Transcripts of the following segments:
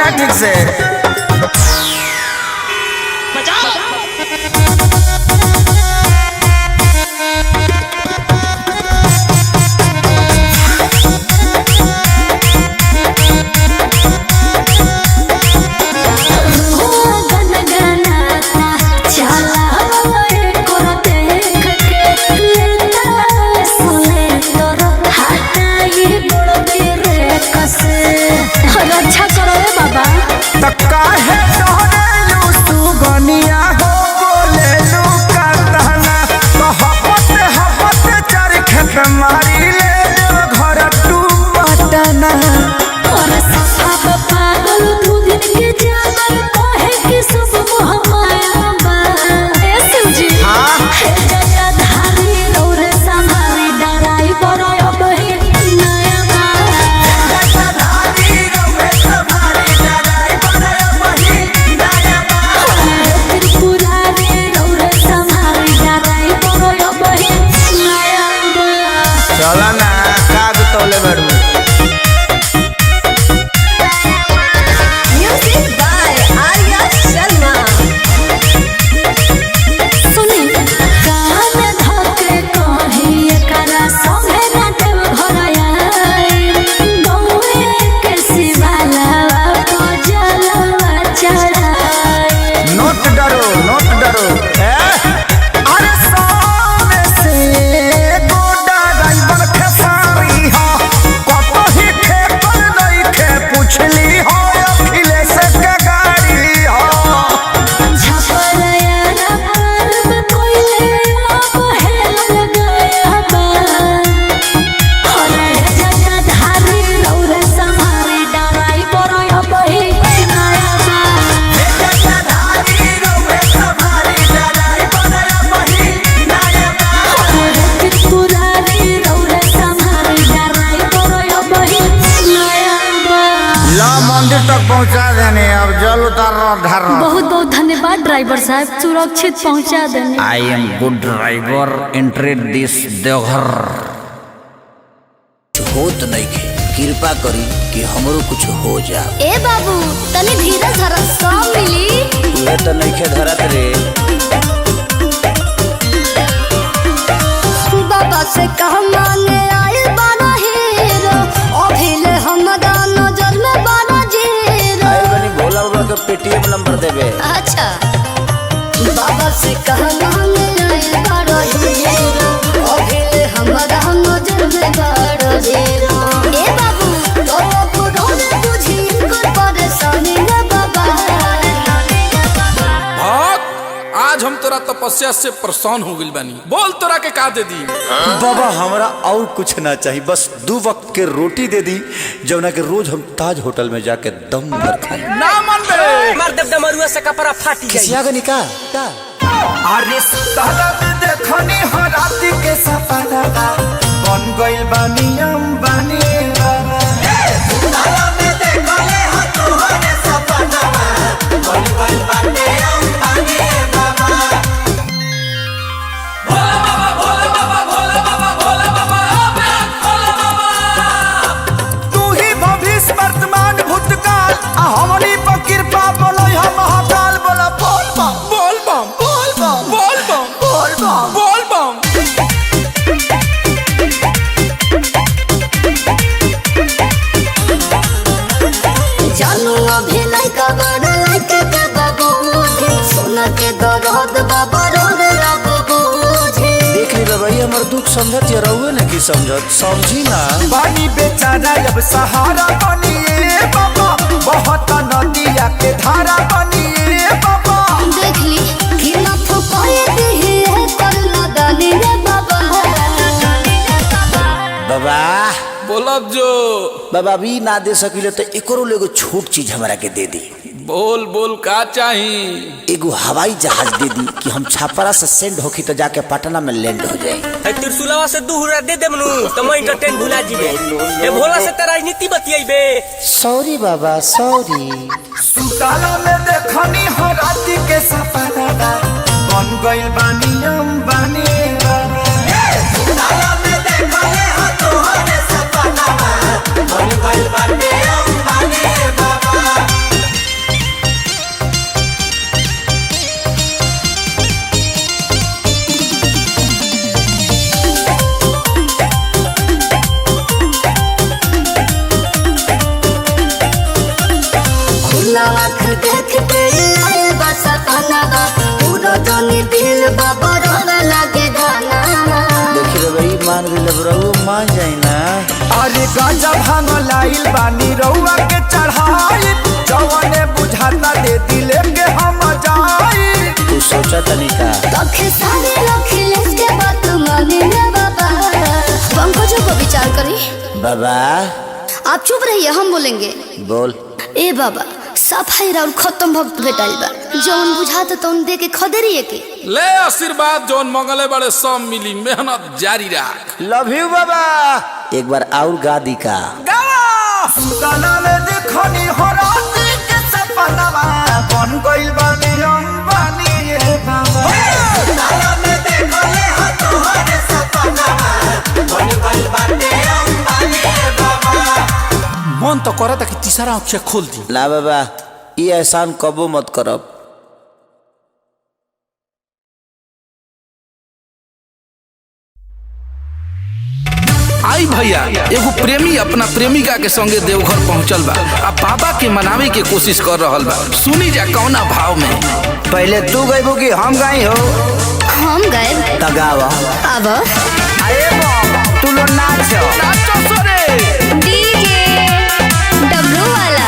ना ठीक से। मंदिर तक पहुंचा देने, अब जल उतार बहुत बहुत धन्यवाद ड्राइवर साहब, सुरक्षित पहुंचा देने। I am good driver, entry this Deoghar. होत नहीं के कृपा करी कि हमरो कुछ हो जा। ए बाबू तनी धीरज धर, सब मिली। ये तो नहीं के धरत रे। बाबा से कह माने आए बाना हीरो, अभिले हमरा नजर में बाना जीरो। आए बनी भोला बाबा के पेटीएम नंबर देबे। अच्छा बाबा से कह माने आए बाना हीरो, अभिले हमरा नजर में बाना जीरो। ए बाबू तो पुरो ने बुझी कर परेशानी ना बाबा। आज हम तोरा तपस्या से परेशान हो गइल बानी, बोल तोरा के का दे दी? बाबा हमरा और कुछ ना चाहिए, बस 2 वक्त के रोटी दे दी, जौना के रोज हम ताज होटल में जाके दम भर खाई। ना मन बे मार दब दमरुआ से कपड़ा फाटी जाई। किसिया गनी का अरे सुतला में देखनी हो राती के सपना, बन गइल बानी अंबानी बाबा। सुतला में देखले हो तोहरे सपना, बन गइल बानी अंबानी बाबा। भोला बाबा भोला बाबा भोला बाबा भोला बाबा। तू ही भविष्य वर्तमान भूतकाल, हमनी पर कृपा बोलो हम महाकाल। बोला बोल बम बोल बम बोल बम बोल बम बोल बम बोल बम। जानू अभी लइका बड़ा लइके के बाबू, सोना के दरद बाबा रोड बाबू। देख ली बाबा, ये हमर दुख समझत या रहुए न की समझत, समझी ना। पानी बेचारा अब सहारा बनिए बाबा, बहुत नदिया के धारा बनिए बाबा। देख ली कि ना फुकाए दी है कर ना दानी रे बाबा। बाबा बोलब जो बाबा अभी ना दे सकिले तो एकरो एगो छोट चीज हमरा के दे दी। बोल बोल का चाही? एगो हवाई जहाज दे दी कि हम छापरा से सेंड होखी तो जाके पटना में लैंड हो जाए। त्रिशूलवा से दूहरा दे दे मनु तो मैं एंटरटेन भुला जीबे। ए भोला से तेरा राजनीति बतियाइबे। सॉरी बाबा सॉरी। सुतला में देखनी हो राती के सपना, बन गइल बानी अंबानी बाबा। सुतला में देखले हो तोहरे सपना, बन गइल बानी अंबानी बाबा। बाबा रोवे लगे गाना देखी रे भाई मान गइल बरऊ मान जाई ना। अरे गांजा भांग लाइल बानी रउआ के चढ़ाई जवने बुझाता दे दिले के हम जाई। तू सोचा तनिका कखे सारे अखिलेश के बात माने ना बाबा। पंकजों को विचार करी बाबा। आप चुप रहिए हम बोलेंगे। बोल। ए बाबा सफाई और खत्म भक्त भेटाइल बा जौन बुझाता तौन दे के खदेरिए के ले आशीर्वाद जौन मंगले बड़े सब मिली मेहनत जारी रख। लव यू बाबा। एक बार और गा दी का गाना में देखनी हो रात के सपनावा बन गइल बानी अंबानी ये बाबा। गाना में देखले हो तोहरे सपनावा बन गइल बानी अंबानी ये बाबा। मन तो करता कि तीसरा आँखें खोल दी। ना बाबा ये एहसान कबो मत करब। आई भैया एगो प्रेमी अपना प्रेमिका के संगे देवघर पहुंचल बा आ बाबा के मनावे के कोशिश कर रहल बा। सुनी जा कौना भाव में। पहले तू गइबो कि हम गाई हो? हम गए तगावा अब अरे बाप तू लो नाच नाचो सोरे डीजे डब्लू वाला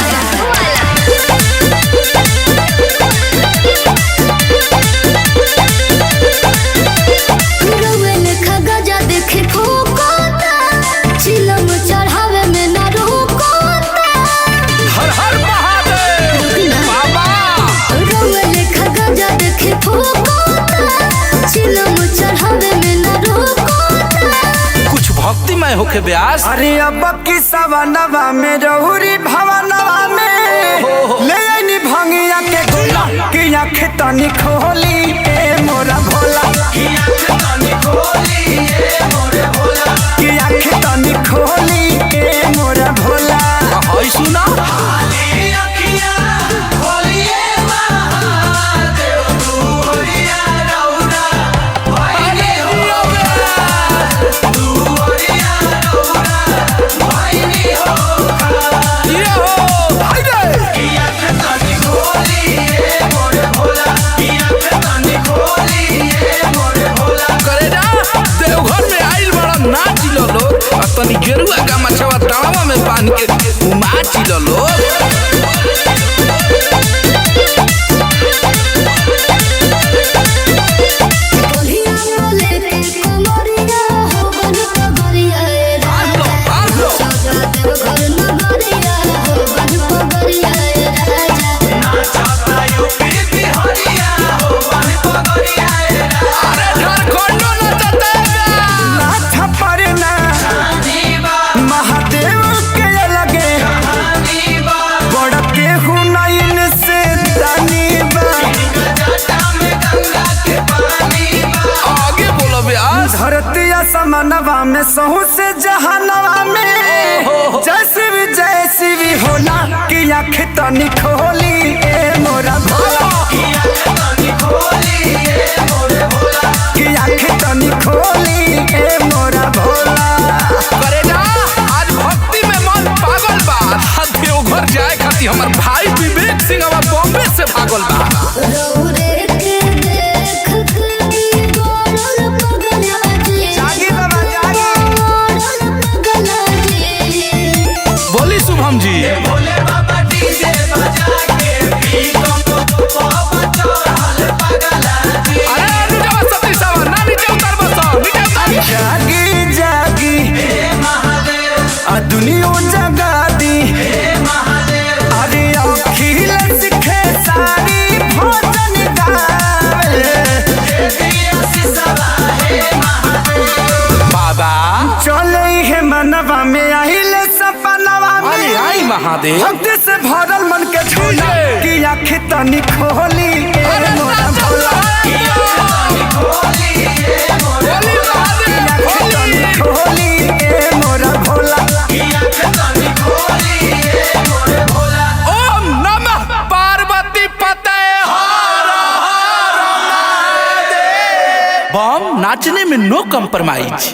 रोवेल खगजा देखे ठोकोता चिलम चढ़ावे में ना रोकोता। हर हर महादेव बाबा। रोवेल खगजा देखे ठोकोता चिलम चढ़ावे में ना रोकोता। कुछ भक्तिमय होके ब्यास। अरे अब की सवनवा में रहुरी भवनवा में ले आईनी भंगिया के गोला की आँख तनी खोली ए मोरा भोला। की आँख तनी खोली ए मोरा भोला। की आँख तनी खोली ए मोरा भोला। हई सुना तनी गेरुआ का मछवा तावा में बांध के उमाच लो। समनवा में सहू से जहानवा में जैसी भी होला कि आँख तनी खोली ए मोरा भोला। कि आँख तनी खोली ए मोरा भोला। कि आँख तनी खोली ए मोरा भोला। करे ना आज भक्ति में मन पागल बा। देवघर जाए खातिर हमर भाई विवेक सिंह अब बॉम्बे से भागल बा। बोली शुभम जी। भोले बाबा डीजे बजा के पी अरे नीचे सती सावा ना नीचे उतर बस नीचे उतर। जागी जागी हे महादेव आ दुनिया जगा दी हे महादेव। अरे अखिल सिखे सारी भोजन गावे हे महादेव। बाबा चले हे मनवा में आइले सपनवा में। अरे आई महादेव भक्ति से भरल मन के झूला की आँख तनी खोली ए मोरा भोला। की आँख तनी खोली ए मोरा भोला। की आँख तनी खोली ए मोरा भोला। की आँख तनी खोली ए मोरा भोला। ओम नमः पार्वती पते। बम नाचने में नो कम्प्रोमाइज।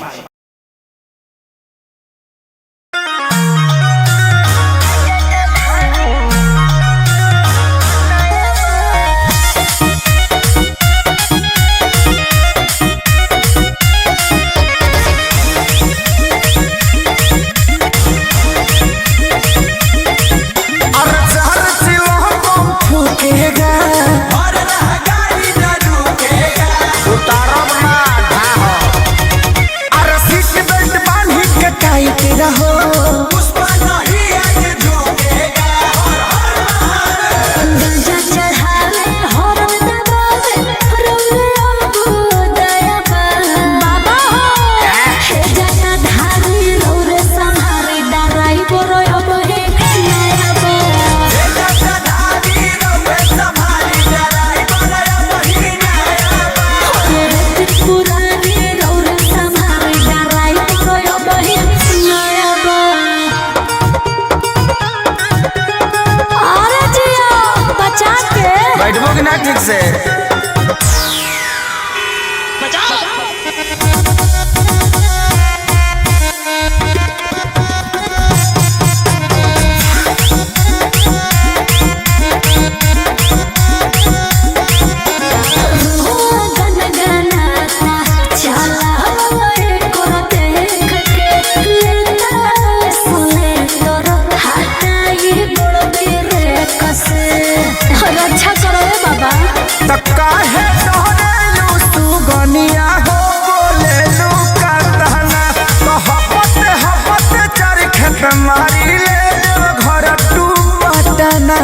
टाइट रहो पुष्पा नहीं आगे झुकेगा। गंजा चढ़ावे हरम दबावे रौले हमको दया बाबा हे जाता धारी रौरे संहारी डराई बोरो अब हे नया बा पुरानी रौरे संहारी डराई बोरो अब हे नया बा। अरे जिया बचा के बैठबो कि ना ठीक से? गनगनाता चला हमारे को देख के लेता सुने तोर हटाई गुड़ गिरे कसे रक्षा करो रे बाबा। त काहे तोहरेलू सुगनिया हो बोलेलू का तहना हपत हपत चरखे पे मारी ले देव घर टू पटना।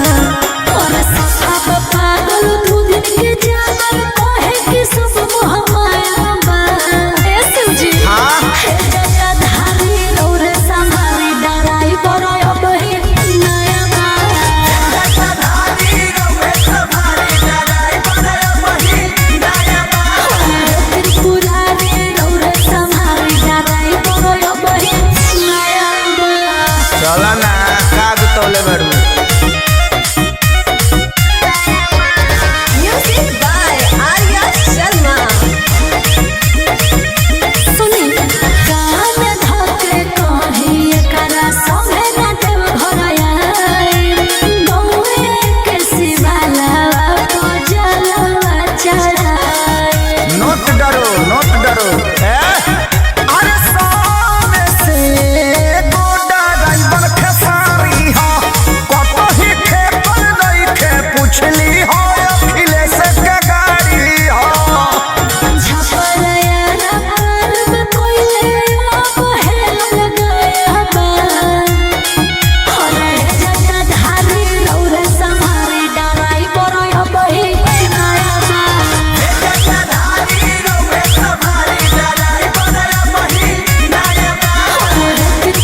और सब पागल दू दिन के जागर कहे कि सब मोह माया बा ए शिवजी हे जटाधारी रौरे संहारी डराई बरो अब हे नया बा पुरानी रौरे संहारी डराई बरो अब हे नया बा। चला ना काग तौले बड़ू। Music by Arya Sharma. सुनी कान धके कही एकरा संगे ना देव घर आई गौए के शिवाला को जलवा चढ़ाई नोट डरो अरे सामने से गोडा रंगन खेसारी हो कतो ही खेपल नहीं खे पूछली हो अखिलेश के गाड़ी हो। झपरया ना पार में कोई अब हेल लगाया बा हरे जटाधारी रौरे संहारी डराई बरो अब हे नया बा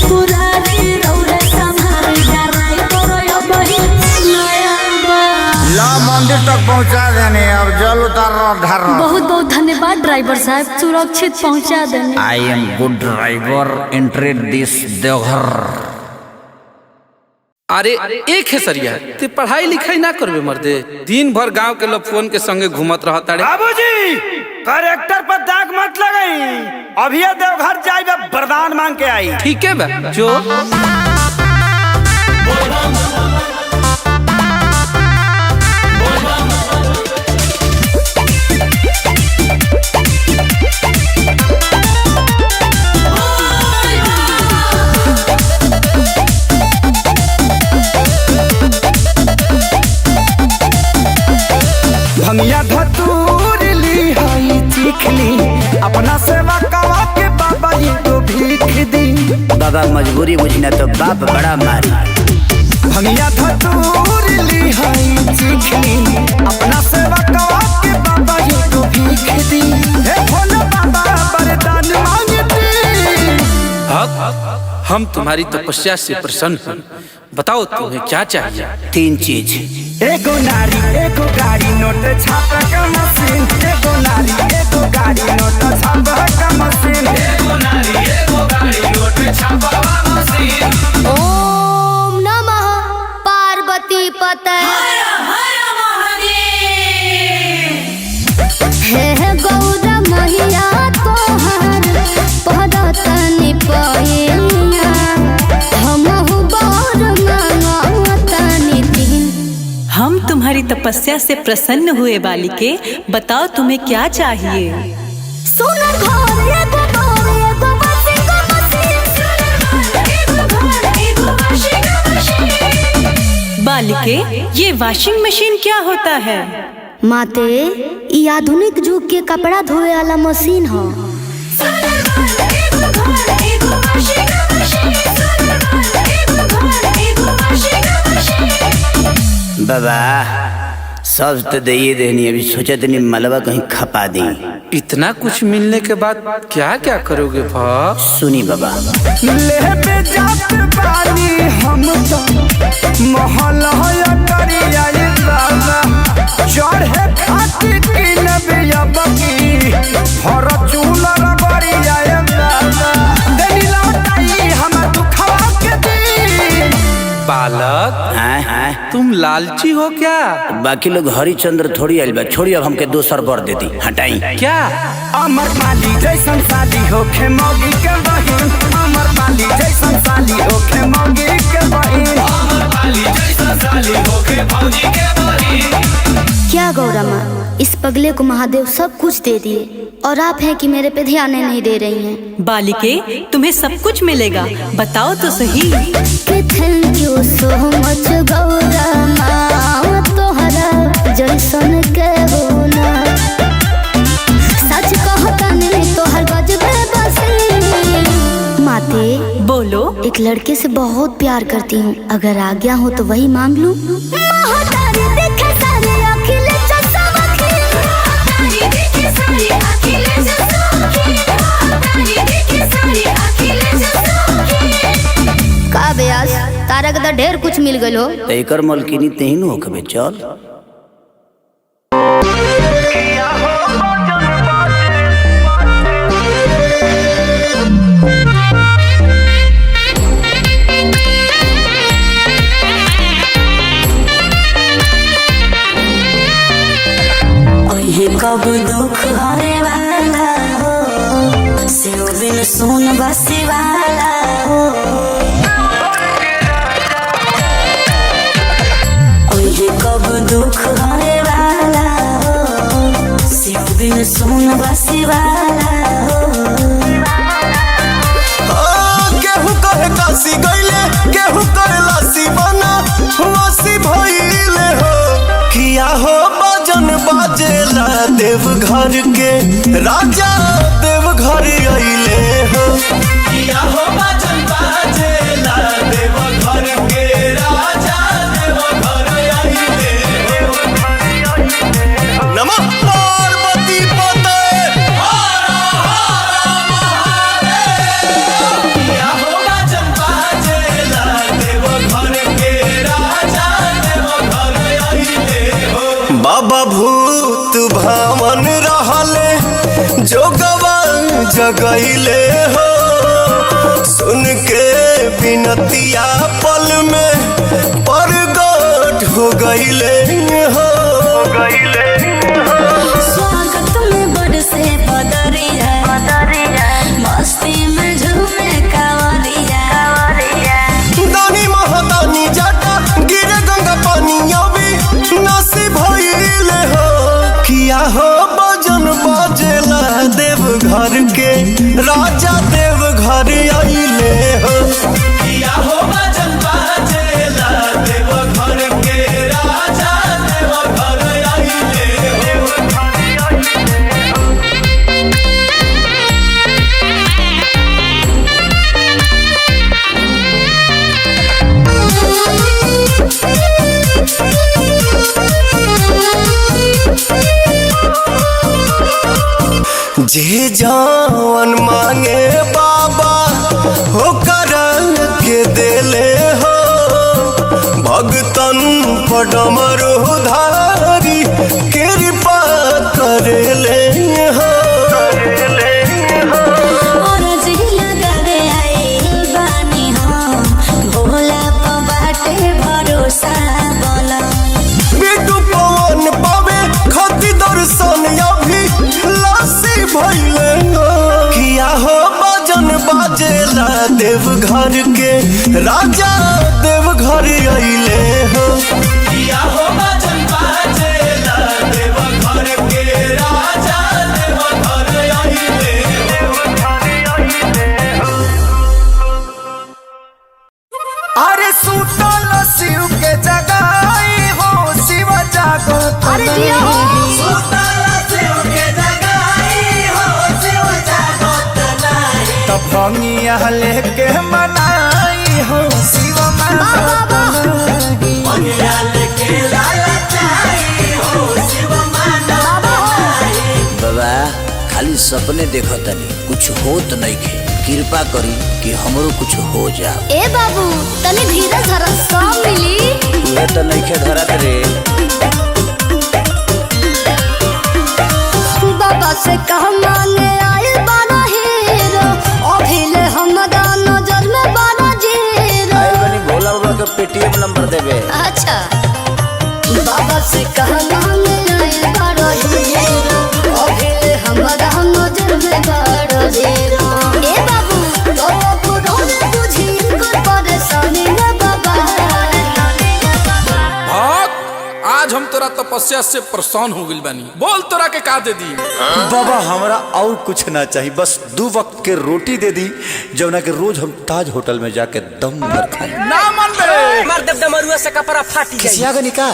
पुरानी रौरे संहारी डराई बरो अब हे नया बा। ला मंदिर तक पहुंचा देने अब जल उतार धर। बहुत बहुत धन्यवाद ड्राइवर साहब सुरक्षित पहुंचा देने। I am good driver. Enter this Deoghar. अरे एक है सरिया ते पढ़ाई लिखाई ना करबे मर्दे दिन भर गांव के लोग फोन के संगे घूमत रहता रे। बाबूजी करेक्टर पर दाग मत लगाई अभी देवघर जाइबे वरदान मांग के आई। ठीक है बा जो भंगिया धतूर ली हई चिखली अपना सेवा कवा के बाबा जी को भीख दी। बाबा मजबूरी बुझना तो बाप बड़ा मारी। भंगिया धतूर ली हई चिखली अपना सेवा कवा के बाबा जी को भीख दी। हे भोला बाबा वरदान मांगती। हम तुम्हारी तपस्या से प्रसन्न हैं। बताओ तुम्हें क्या चाहिए? 3 चीज। एगो नारी एगो गाड़ी नोट छाप का मशीन। एगो नारी एगो गाड़ी नोट छाप का मशीन। ओम नमः पार्वती पते हे गौरा मैया तोहर पदतनि पैया हमहु बर मांगतनि दिन। हम तुम्हारी तपस्या से प्रसन्न हुए बालिके, बताओ तुम्हें क्या चाहिए? सुन घर एगो घर एगो वाशिंग मशीन। बालिके, ये वॉशिंग मशीन क्या होता है? माते ई आधुनिक युग के कपड़ा धोए वाला मशीन ह। बाबा सब तो दे देनी, अभी सोचा तनी मलबा कहीं खपा दी। इतना कुछ मिलने के बाद क्या क्या करोगे भाव? सुनी बाबा। लेबे जात बानी हम तो मोहल्ला करिया बाबा, चढ़े खातिर किनबे अबकी फॉर्च्यूनर गरिया बाबा, देनी लौटाई हम दुखवा के दी। बालक तुम लालची हो क्या? बाकी लोग हरिचंद्र थोड़ी आइल बा, छोड़ी अब हमके दोसर बर दे दी, हटाई। क्या अमर पाली जैसन साली होखे मौगी के बहिन, अमर पाली जैसन साली होखे मौगी के बहिन, अमर पाली जैसन साली होखे मौगी के बहिन। क्या गौरा माँ, इस पगले को महादेव सब कुछ दे दिए और आप हैं कि मेरे पे ध्यान नहीं दे रही हैं। बालिके तुम्हें सब कुछ मिलेगा, बताओ तो सही। Thank you so much Gaura माँ, तोहरा जैसन के होना सच कहता नहीं तोहर गजबे बसी। माते बोलो। एक लड़के से बहुत प्यार करती हूँ, अगर आज्ञा हो तो वही मांग लूं। का ब्यास तारा के तो ढेर कुछ मिल गलो। एकर मलकिनी तेहन होकबे, चल। कब दुख हरे वाला हो, शिव बिन सुन बसी वाला हो। कब दुख हरे वाला हो, शिव बिन सुन बसी वाला हो। केहू कहे काशी गईले, केहू कहे लासी बना वासी भइले हो। किया हो बाजन बाजेला देवघर के राजा, देवघर अइले हो। किया हो बाजन बाजेला देवघर के राजा, देवघर अइले हो। नमः पार्वती पते हर हर महादेव। किया हो बाजन बाजेला देवघर के राजा, देवघर अइले हो। बाबा भूत भावन रहले जोगवा जगैले हो, सुन के बिनतिया पल में प्रगट हो गईले हो। स्वागत में बरसे बदरिया, मस्ती में झूमे कांवरिया। दानी महादानी जाटा गिरे गंगा पानी अभी नसी भइले हो। किया हो भजन बाजेला देवघर के राजा, देवघर अइले हो। किया हो भजन बाजेला देवघर के राजा, देवघर अइले हो। जे जान मांगे बाबा हो कर के देले हो, भगतन पडमर उधारी कृपा करेले हो। और जी लगावे आइल बानी हम, भोला पे बाटे भरोसा बोला। बिटू पवन पावे खती दर्शन अभी लासी भइले हो। किया हो बाजन बाजेला देवघर के राजा, देवघर अइले हो। किया हो बाजन बाजेला देवघर के राजा, देवघर अइले हो। अरे सुतल शिव के जगाई हो, शिव जागो। अरे जिया हो। भंगिया लेके मनाई हो, शिव माता लेके बाबा खाली सपने देखो तनी कुछ होत नहीं के कृपा करी कि हमरो कुछ हो जा। ए बाबू तनी धीरे धरा सब मिली। तू तो नहीं खे धरत रे। बाबा से कह मांगे आए बारा हीरो अभिले हमरा नजर में बारा जीरो। आए बनी भोला बाबा के पेटीएम नंबर देबे। अच्छा बाबा से कह मांगे आए बारा हीरो अभिले हमरा नजर में बारा जीरो। ए बाबू तो पुरो बुझी कर परेशानी ना बाबा। आज हम तोरा तपस्या से परेशान हो गइल बानी। बोल तोरा के का दे दी? बाबा हमरा और कुछ ना चाहिए, बस 2 वक्त के रोटी दे दी जौना के रोज हम ताज होटल में जाके दम भर खाई। ना मन बे मार दब दमरुआ से कपड़ा फाटी जाई। किसिया गनी का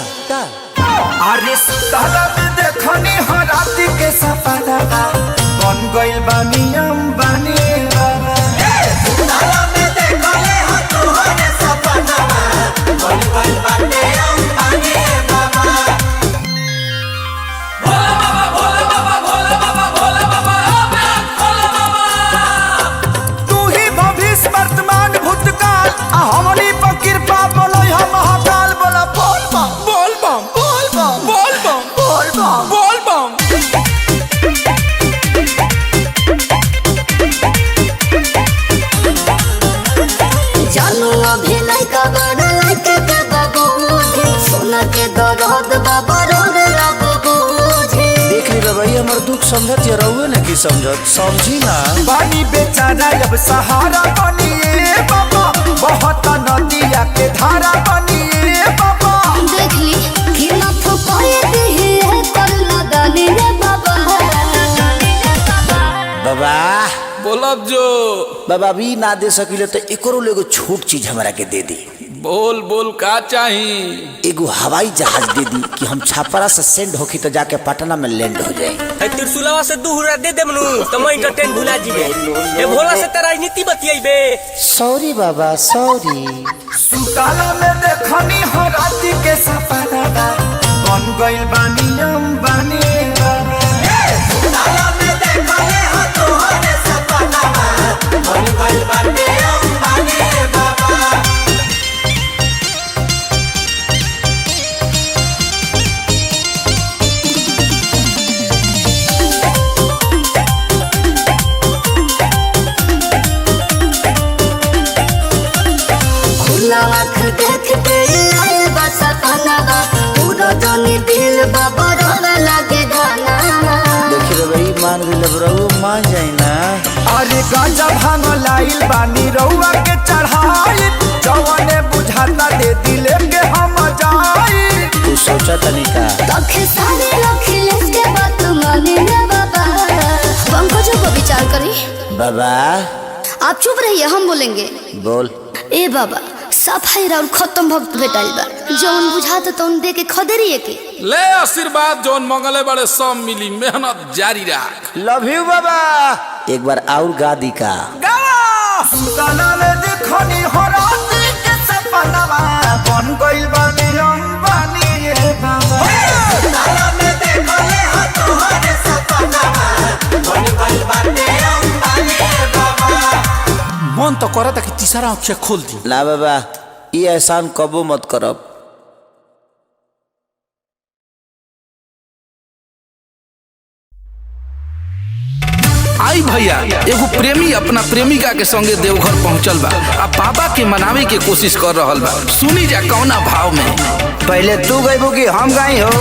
अरे सुतला में देखनी हो राती के सपना बन गइल बानी अंबानी बाबा। सुतला में देखले हो तोहरे सपना बन गइल बानी अंबानी बाबा। भोला बाबा भोला बाबा भोला बाबा भोला बाबा भोला बाबा। तू ही भविष्य वर्तमान भूतकाल आ हमनी पर कृपा बोलो हम महाकाल बोला बोल बम बोल बम बोल बम बोल बम बोल बम बोल बम। जानू अभी लइका बड़ा लइके के बाबू सोना के दरद बाबा रोड बाबू। देख ली बाबा ये हमर दुख समझत या रहुए ना की समझत समझी ना। पानी बेचारा अब सहारा बनिए बाबा बहुत नदिया के धारा बनिए बाबा। देख ली कि ना फुकाए दी है कर लगानी रे बाबा। बाबा बोलब जो बाबा भी ना दे सकिले तो एकरो एगो छोट चीज हमरा के दे दी। बोल बोल का चाही? एगो हवाई जहाज दे दी कि हम छापरा से सेंड होखी तो जाके पटना में लैंड हो जाए। ए त्रिशूलवा से दूहरा दे दे मनु तो मैं एंटरटेन भुला जीबे। ए भोला से तेरा नीति बतियाइबे। सॉरी बाबा सॉरी। सुतला में देखनी हो राती के सपना बन गइल बानी अंबानी बाबा। सुतला में देखले हो तोहरे सपना बन गइल बानी अंबानी बाबा। खुला आँख देख के आए बस सपना पूरा जानी दिल बाबा रोने लगे गाना। देखी रे भाई मान गइल रहुए मान जाई ना। अरे गांजा भांग लाइल बानी रउआ के चढ़ाई जवने बुझाता दे दिले के हम जाई। तू सोचा तनी का लखे सारे लखिलेश के बात माने ना बाबा। पंकजों को विचार करी। बाबा आप चुप रहिए हम बोलेंगे। बोल। ए बाबा सफाई और खत्म भक्त भेटाइल बा जौन बुझाता तौन दे के खदेरिए के ले आशीर्वाद जौन मंगले बड़े सब मिली मेहनत जारी रख। लव यू बाबा। एक बार और गा दी का। सुतला में देखनी हो राती के सपना बन गइल बानी अंबानी बाबा। सुतला में देखले हो तोहरे सपना बन गइल बानी अंबानी बाबा। मन तो करता कि तीसरा आँखें खोल दी। ना बाबा ये एहसान कबो मत करब। आई भैया एगो प्रेमी अपना प्रेमिका के संगे देवघर पहुंचल बा आ बाबा के मनावे के कोशिश कर रहल बा। सुनी जा कौना भाव में। पहले तू गइबो कि हम गाई हो?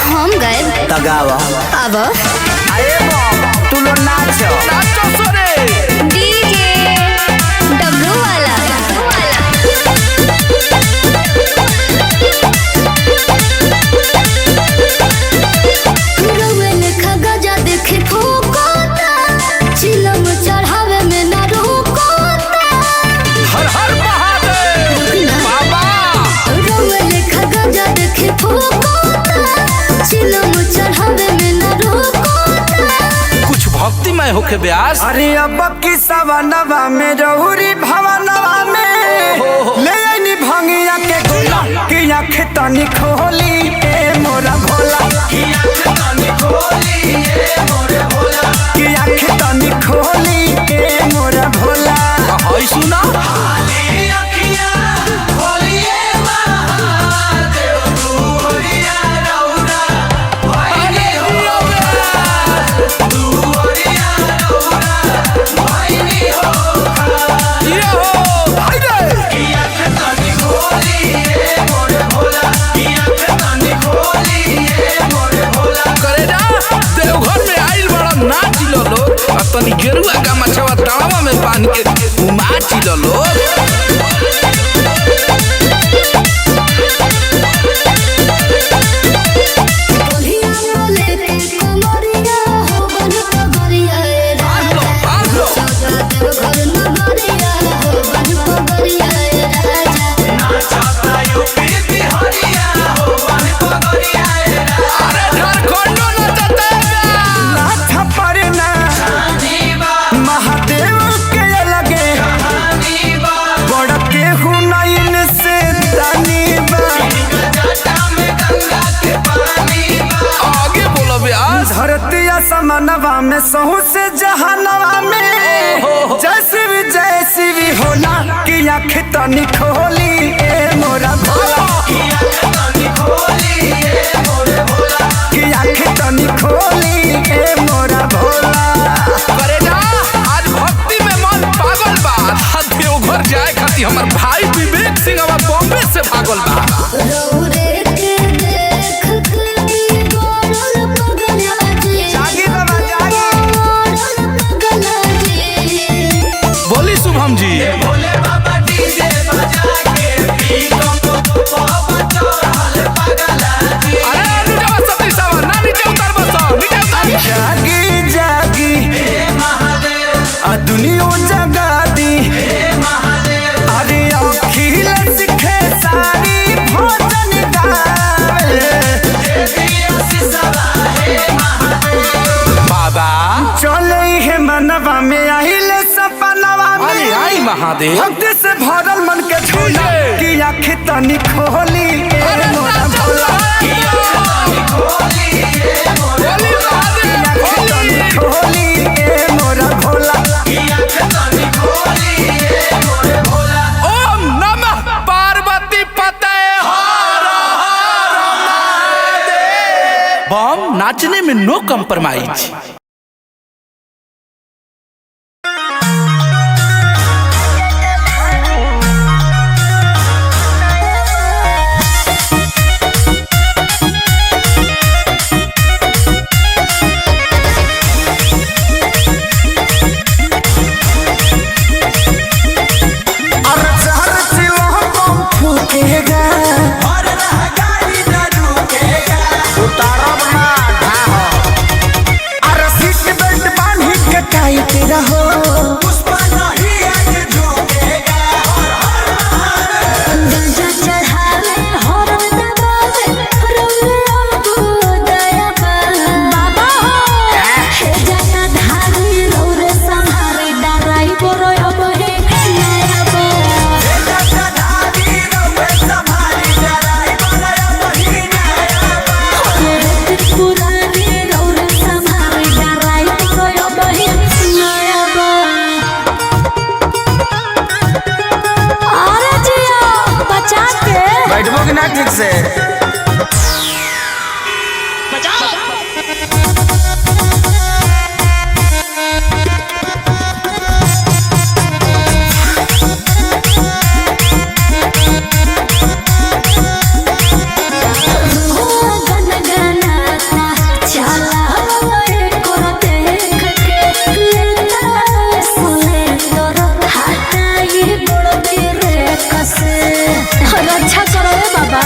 हम गए तगावा अब अरे बाप तू लो नाच। नाचो सोरे। डीजे डब्लू वाला रोवेल खगजा देखे ठोकोता चिलम चढ़ावे में ना रोकोता। हर हर महादेव बाबा। रोवेल खगजा देखे ठोकोता चिलम चढ़ावे में ना रोकोता। कुछ भक्तिमय होके ब्यास। अरे अब की सवनवा में रहुरी भवनवा में ले आईनी भंगिया के गोला कि आँख तनी खोली ए मोरा भोला कि आँख तनी खोली ए मोरा भोला हई सुना नाच लो लोग तनी गेरुआ का मछवा तावा में बांध के नाच लो लोग समनवा में सहू से जहानवा में जैसी भी होला कि आँख तनी खोली ए मोरा भोला कि आँख तनी खोली ए मोरा भोला करे ना आज भक्ति में मन पागल बा देवघर जाए खातिर हमर भाई विवेक सिंह अब बॉम्बे से भागल बा बोली शुभम जी भोले बाबा डीजे बजा के पी अरे नीचे सती सावा ना नीचे उतर बस नीचे उतर जागी जागी हे महादेव आ दुनिया जगा दी हे महादेव अरे अखिल सिखे सारी भोजन गावे हे महादेव बाबा चले हे मनवा में आइले सपनवा में अरे आई महादेव भक्ति से भरल मन के झूला कि आँख तनी खोली ए मोरा भोला कि आँख तनी खोली ए मोरा भोला ओम नमः पार्वती पते बम नाचने में नो कम्प्रोमाइज ठीक से रक्षा करो बाबा।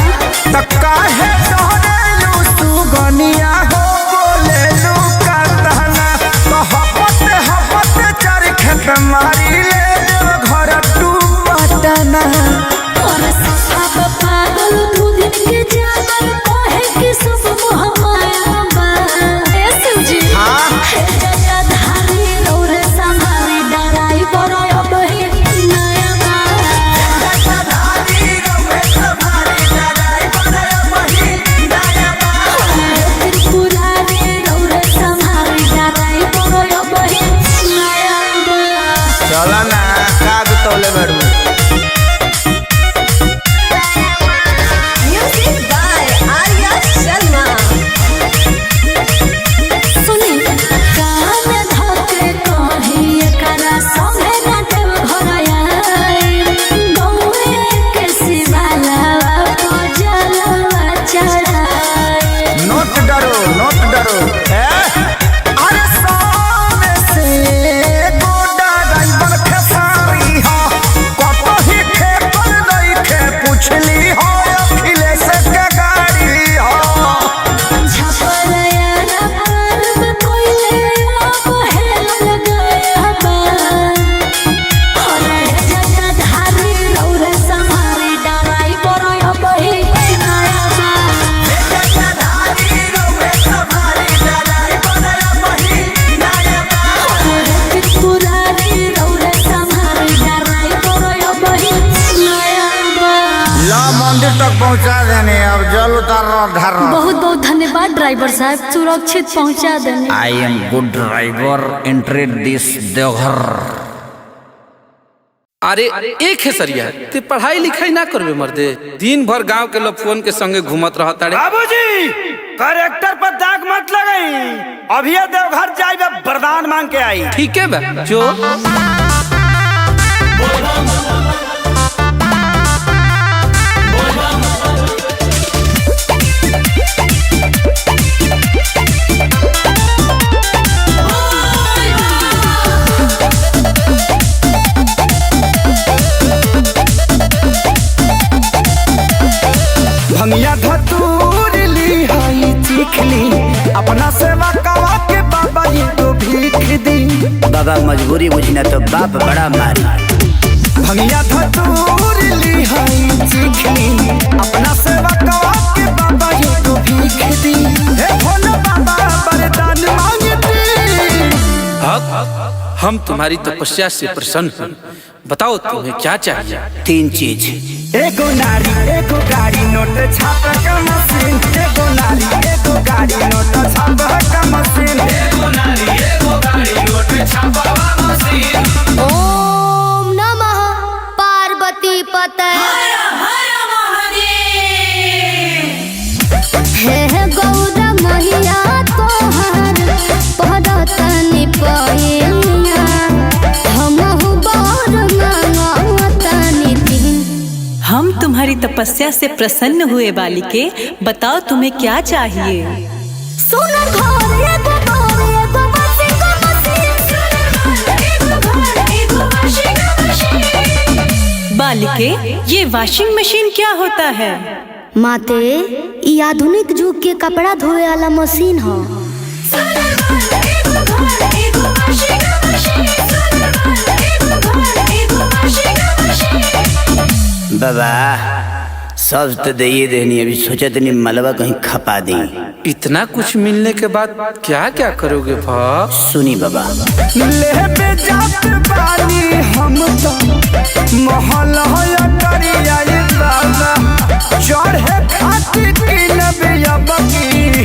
बढ़ौले बाड़ू। Music by Arya Sharma. सुनी कान धके कही एकरा संगे नाटे घरया गौए के शिवाला को जलवा चढ़ाए। नोट डरो अरे सामने से गोडा राइबन खेसारी हो कतही खेपल नहीं खे पूछली हो अखिलेश के गाड़ी हो। झपरया ना पर्व कोइले अब हेल लगाया बा हरे जगधारी रौरे संहारी डराई बरय बही नया बा। पुरानी रौरे संहारी डराई बरय बही नया बा। ला मंदिर तक पहुंचा देने अब जल उतार धर। बहुत बहुत धन्यवाद ड्राइवर साहब, सुरक्षित पहुंचा देने। I am good driver. Enter this Deoghar. अरे एक है सरिया ते पढ़ाई लिखाई ना करबे मर्दे, दिन भर गांव के लोग फोन के संगे घूमत रहता रे। बाबूजी करेक्टर पर दाग मत लगाई, अभी देवघर जाइबे वरदान मांग के आई। ठीक है बा जो भंगिया धतूर ली हाई चिखली अपना सेवा कवा के बाबा जी को भीख दी। बाबा मजबूरी बुझना तो बाप बड़ा मारी। भंगिया धतूर ली हाई चिखली अपना सेवा कवा के बाबा जी को भीख दी। हे भोला बाबा वरदान मांगती। हम तुम्हारी तपस्या से प्रसन्न हैं। बताओ तुम्हें क्या चाहिए? 3 चीज। एगो नारी एगो गाड़ी नोट छाप का मशीन। एगो नारी एगो गाड़ी नोट छाप का मशीन। ओम नमः पार्वती पते। हे गौरा मैया तोहर पदतनि पैया हमहु बर मांगतनि दिन। हम तुम्हारी तपस्या से प्रसन्न हुए बालिके, बताओ तुम्हें क्या चाहिए? सुन घर एगो घर एगो वाशिंग मशीन। बालिके, ये वॉशिंग मशीन क्या होता है? माते ई आधुनिक युग के कपड़ा धोए वाला मशीन हो। बाबा सब तो दे देनी, अभी सोचा तनी मलबा कहीं खपा दी। इतना कुछ मिलने के बाद क्या क्या करोगे भा? सुनी बाबा ले पे जात बानी हम तो महल होया करिया ये बाबा चढ़े खातिर किन बिया बकी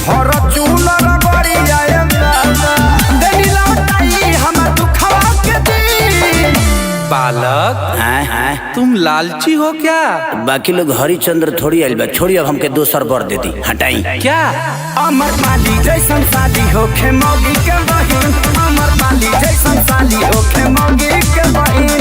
हर चूला रगड़िया ये बाबा देनी लौटाई हम दुखवा के दी। बालक तुम लालची हो क्या? बाकी लोग हरिचंद्र थोड़ी आइल बा, छोड़ी अब हमके दोसर बर दे दी, हटाई। क्या अमर माली जैसन साली होखे मौगी के बहिन। अमर माली जैसन साली होखे मौगी के बहिन।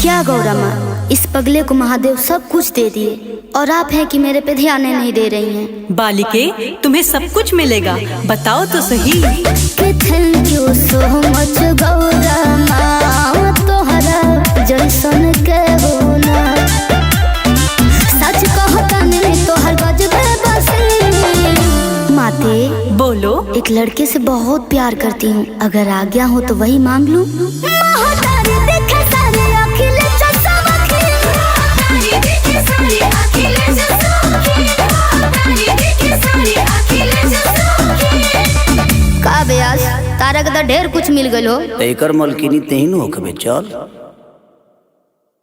क्या गौरा माँ, इस पगले को महादेव सब कुछ दे दिए और आप हैं कि मेरे पे ध्यान नहीं दे रही हैं। बालिके, तुम्हें सब कुछ मिलेगा, बताओ तो सही। Thank you so much Gaura माँ, तोहरा जैसन के होना सच कहता नहीं तोहर गजबे बसी। माते बोलो। एक लड़के से बहुत प्यार करती हूँ, अगर आज्ञा हो तो वही मांग लूं। का ब्यास तारा के तो ढेर कुछ मिल गलो। एकर मलकिनी तेही न होकबे, चल।